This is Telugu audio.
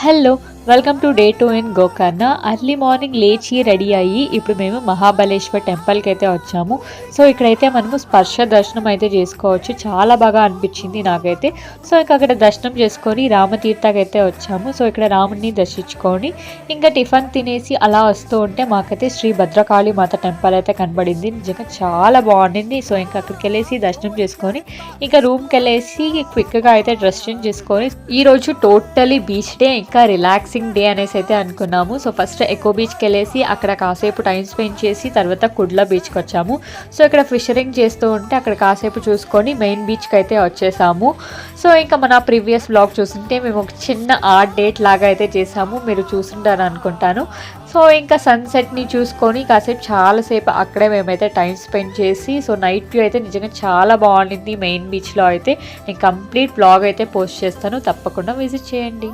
Hello, welcome to day 2 in Gokarna. Early morning లేచి రెడీ అయ్యి ఇప్పుడు మేము మహాబలేశ్వర్ టెంపుల్కి అయితే వచ్చాము. సో ఇక్కడైతే మనము స్పర్శ దర్శనం అయితే చేసుకోవచ్చు. చాలా బాగా అనిపించింది నాకైతే. సో ఇంకా అక్కడ దర్శనం చేసుకొని రామతీర్థకి అయితే వచ్చాము. సో ఇక్కడ రాముడిని దర్శించుకొని ఇంకా టిఫిన్ తినేసి అలా వస్తూ ఉంటే మాకైతే శ్రీ భద్రకాళి మాత టెంపుల్ అయితే కనబడింది. నిజంగా చాలా బాగుండింది. సో ఇంకా అక్కడికి వెళ్ళేసి దర్శనం చేసుకొని ఇంకా రూమ్కి వెళ్ళేసి క్విక్గా అయితే డ్రెస్ చేంజ్ చేసుకొని ఈరోజు టోటలీ బీచ్ డే ఇంకా రిలాక్సింగ్ డే అనేసి అయితే అనుకున్నాము. సో ఫస్ట్ ఎకో బీచ్కి వెళ్ళేసి అక్కడ కాసేపు టైం స్పెండ్ చేసి తర్వాత కుడ్ల బీచ్కి వచ్చాము. సో ఇక్కడ ఫిషరింగ్ చేస్తూ ఉంటే అక్కడ కాసేపు చూసుకొని మెయిన్ బీచ్కి అయితే వచ్చేసాము. సో ఇంకా మన ప్రీవియస్ బ్లాగ్ చూస్తుంటే మేము ఒక చిన్న ఆర్ట్ డేట్ లాగా అయితే చేసాము, మీరు చూసుంటారు అనుకుంటాను. సో ఇంకా సన్సెట్ని చూసుకొని కాసేపు చాలాసేపు అక్కడే మేమైతే టైం స్పెండ్ చేసి సో నైట్ వ్యూ అయితే నిజంగా చాలా బాగుండింది మెయిన్ బీచ్లో అయితే. నేను కంప్లీట్ బ్లాగ్ అయితే పోస్ట్ చేస్తాను, తప్పకుండా విజిట్ చేయండి.